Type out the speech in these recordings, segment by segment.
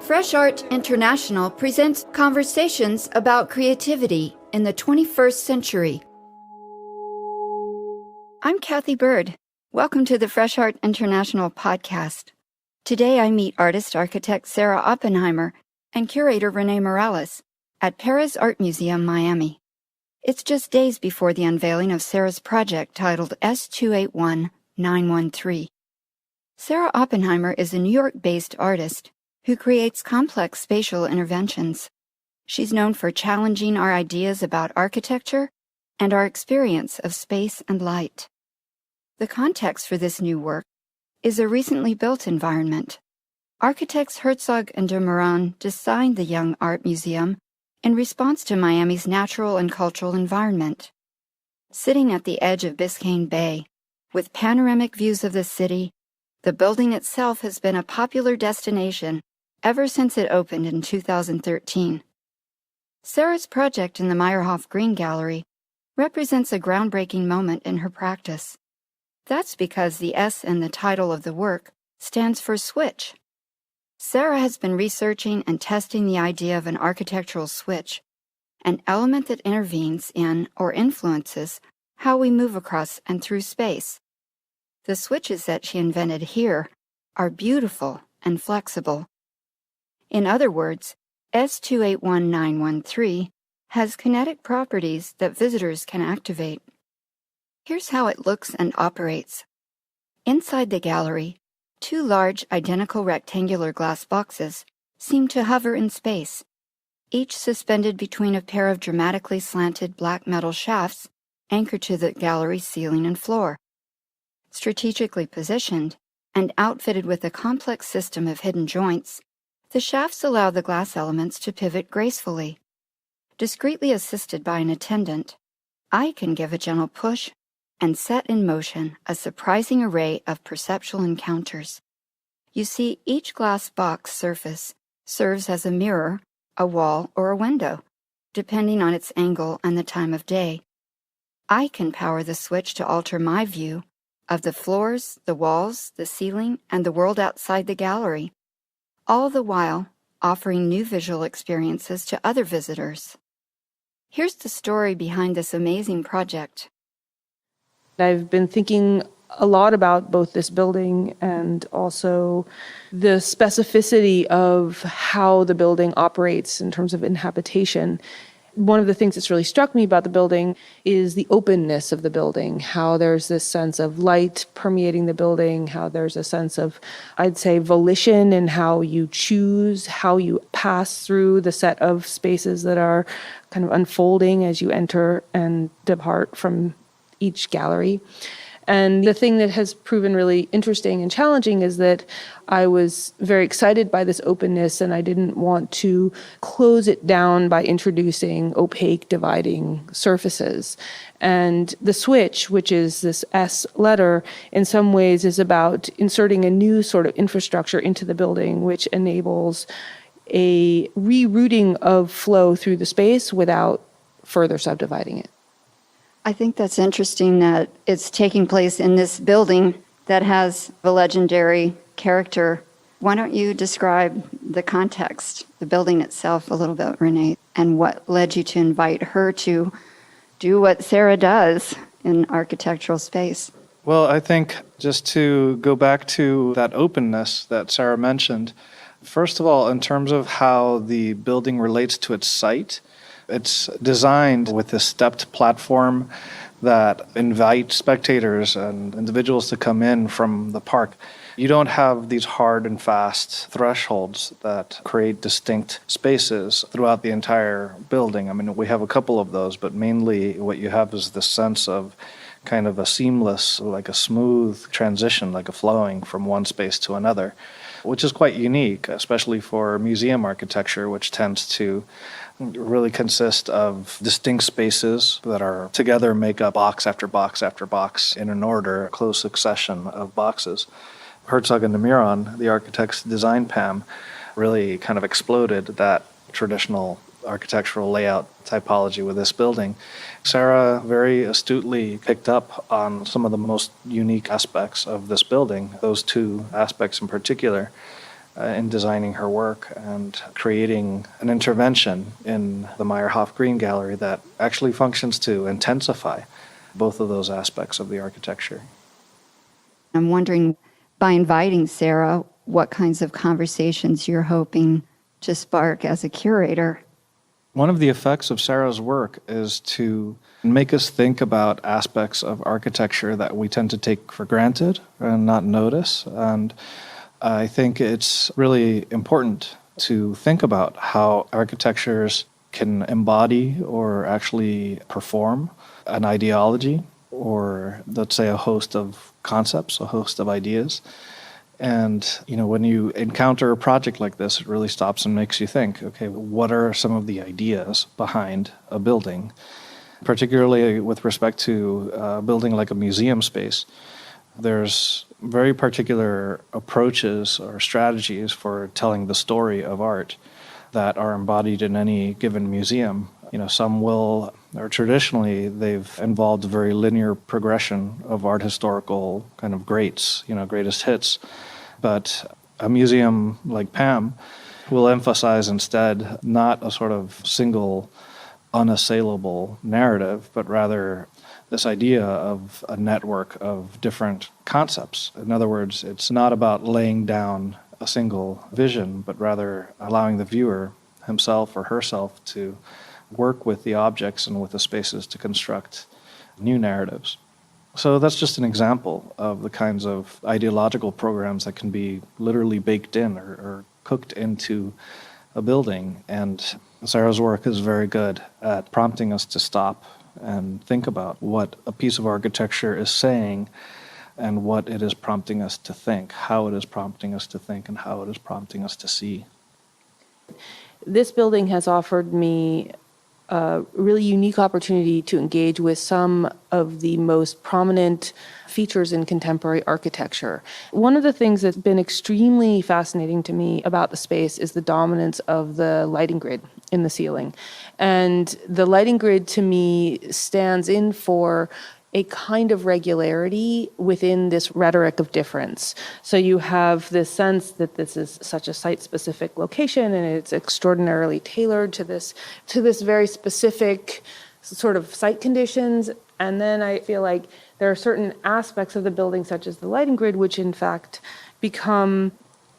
Fresh Art International presents conversations about creativity in the 21st century. I'm Kathy Bird. Welcome to the Fresh Art International podcast. Today I meet artist-architect Sarah Oppenheimer and curator René Morales at Perez Art Museum Miami. It's just days before the unveiling of Sarah's project titled S281913. Sarah Oppenheimer is a New York-based artist who creates complex spatial interventions. She's known for challenging our ideas about architecture and our experience of space and light. The context for this new work is a recently built environment. Architects Herzog De Meuron designed the Young Art Museum in response to Miami's natural and cultural environment. Sitting at the edge of Biscayne Bay, with panoramic views of the city, the building itself has been a popular destination ever since it opened in 2013. Sarah's project in the Meyerhoff Green Gallery represents a groundbreaking moment in her practice. That's because the S in the title of the work stands for switch. Sarah has been researching and testing the idea of an architectural switch, an element that intervenes in or influences how we move across and through space. The switches that she invented here are beautiful and flexible. In other words, S281913 has kinetic properties that visitors can activate. Here's how it looks and operates. Inside the gallery, two large identical rectangular glass boxes seem to hover in space, each suspended between a pair of dramatically slanted black metal shafts anchored to the gallery ceiling and floor. Strategically positioned and outfitted with a complex system of hidden joints, the shafts allow the glass elements to pivot gracefully. Discreetly assisted by an attendant, I can give a gentle push and set in motion a surprising array of perceptual encounters. You see, each glass box surface serves as a mirror, a wall, or a window, depending on its angle and the time of day. I can power the switch to alter my view of the floors, the walls, the ceiling, and the world outside the gallery, all the while offering new visual experiences to other visitors. Here's the story behind this amazing project. I've been thinking a lot about both this building and also the specificity of how the building operates in terms of inhabitation. One of the things that's really struck me about the building is the openness of the building, how there's this sense of light permeating the building, how there's a sense of, I'd say, volition in how you choose, how you pass through the set of spaces that are kind of unfolding as you enter and depart from each gallery. And the thing that has proven really interesting and challenging is that I was very excited by this openness, and I didn't want to close it down by introducing opaque dividing surfaces. And the switch, which is this S letter, in some ways is about inserting a new sort of infrastructure into the building, which enables a rerouting of flow through the space without further subdividing it. I think that's interesting that it's taking place in this building that has a legendary character. Why don't you describe the context, the building itself a little bit, René, and what led you to invite her to do what Sarah does in architectural space? Well, I think just to go back to that openness that Sarah mentioned, first of all, in terms of how the building relates to its site, it's designed with this stepped platform that invites spectators and individuals to come in from the park. You don't have these hard and fast thresholds that create distinct spaces throughout the entire building. I mean, we have a couple of those, but mainly what you have is this sense of kind of a seamless, like a smooth transition, like a flowing from one space to another, which is quite unique, especially for museum architecture, which tends to really consist of distinct spaces that are together make up box after box after box in an order, a close succession of boxes. Herzog De Meuron, the architect's design PAM, really kind of exploded that traditional architectural layout typology with this building. Sarah very astutely picked up on some of the most unique aspects of this building, those two aspects in particular. in designing her work and creating an intervention in the Meyerhoff Green Gallery that actually functions to intensify both of those aspects of the architecture. I'm wondering, by inviting Sarah, what kinds of conversations you're hoping to spark as a curator. One of the effects of Sarah's work is to make us think about aspects of architecture that we tend to take for granted and not notice. And I think it's really important to think about how architectures can embody or actually perform an ideology, or let's say a host of concepts, a host of ideas. And, when you encounter a project like this, it really stops and makes you think, okay, what are some of the ideas behind a building? Particularly with respect to a building like a museum space, there's very particular approaches or strategies for telling the story of art that are embodied in any given museum. Some will, or traditionally, they've involved a very linear progression of art historical kind of greats, greatest hits. But a museum like PAM will emphasize instead not a sort of single unassailable narrative, but rather this idea of a network of different concepts. In other words, it's not about laying down a single vision, but rather allowing the viewer himself or herself to work with the objects and with the spaces to construct new narratives. So that's just an example of the kinds of ideological programs that can be literally baked in or cooked into a building. And Sarah's work is very good at prompting us to stop and think about what a piece of architecture is saying and what it is prompting us to think, how it is prompting us to think, and how it is prompting us to see. This building has offered me a really unique opportunity to engage with some of the most prominent features in contemporary architecture. One of the things that's been extremely fascinating to me about the space is the dominance of the lighting grid in the ceiling. And the lighting grid, to me, stands in for a kind of regularity within this rhetoric of difference. So you have this sense that this is such a site-specific location, and it's extraordinarily tailored to this very specific sort of site conditions. And then I feel like there are certain aspects of the building, such as the lighting grid, which in fact become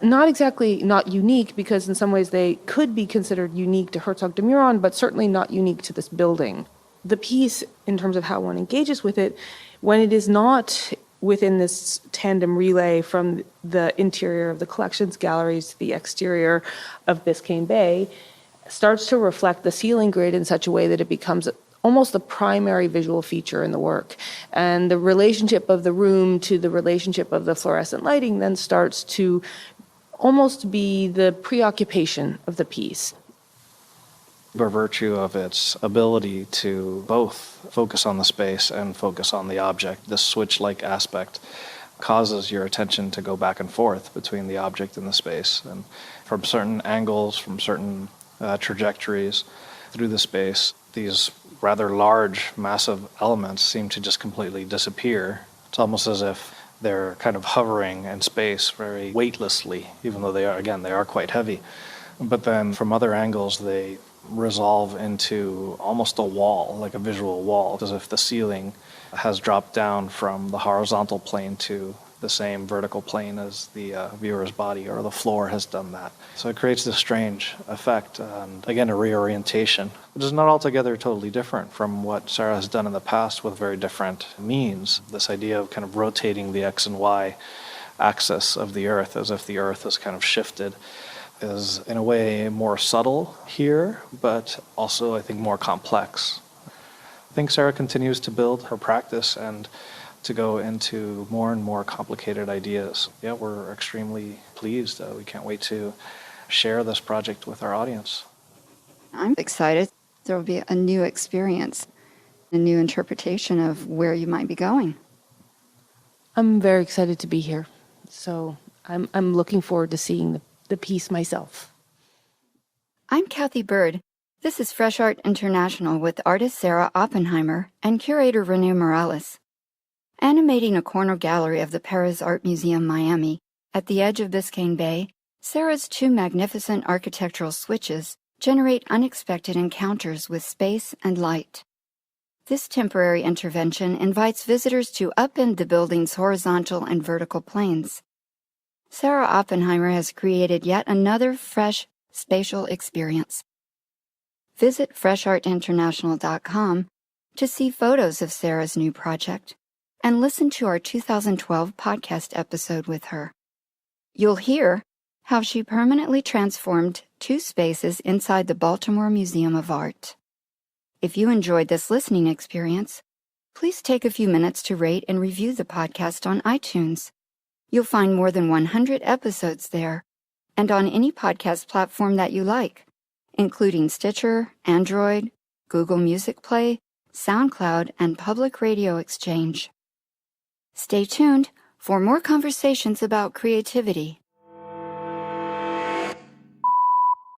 not unique, because in some ways they could be considered unique to Herzog De Meuron, but certainly not unique to this building. The piece, in terms of how one engages with it, when it is not within this tandem relay from the interior of the collections galleries to the exterior of Biscayne Bay, starts to reflect the ceiling grid in such a way that it becomes almost the primary visual feature in the work. And the relationship of the room to the relationship of the fluorescent lighting then starts to almost be the preoccupation of the piece. By virtue of its ability to both focus on the space and focus on the object, this switch-like aspect causes your attention to go back and forth between the object and the space. And from certain angles, from certain trajectories through the space, these rather large, massive elements seem to just completely disappear. It's almost as if they're kind of hovering in space very weightlessly, even though they are quite heavy. But then from other angles, they resolve into almost a wall, like a visual wall, as if the ceiling has dropped down from the horizontal plane to the same vertical plane as the viewer's body, or the floor has done that. So it creates this strange effect, and again, a reorientation, which is not altogether totally different from what Sarah has done in the past with very different means. This idea of kind of rotating the X and Y axis of the Earth, as if the Earth is kind of shifted, is in a way more subtle here, but also I think more complex. I think Sarah continues to build her practice and to go into more and more complicated ideas. Yeah, we're extremely pleased. We can't wait to share this project with our audience. I'm excited. There will be a new experience, a new interpretation of where you might be going. I'm very excited to be here. So I'm looking forward to seeing the piece myself. I'm Kathy Bird. This is Fresh Art International with artist Sarah Oppenheimer and curator René Morales. Animating a corner gallery of the Perez Art Museum Miami at the edge of Biscayne Bay, Sarah's two magnificent architectural switches generate unexpected encounters with space and light. This temporary intervention invites visitors to upend the building's horizontal and vertical planes. Sarah Oppenheimer has created yet another fresh spatial experience. Visit freshartinternational.com to see photos of Sarah's new project and listen to our 2012 podcast episode with her. You'll hear how she permanently transformed two spaces inside the Baltimore Museum of Art. If you enjoyed this listening experience, please take a few minutes to rate and review the podcast on iTunes. You'll find more than 100 episodes there and on any podcast platform that you like, including Stitcher, Android, Google Music Play, SoundCloud, and Public Radio Exchange. Stay tuned for more conversations about creativity.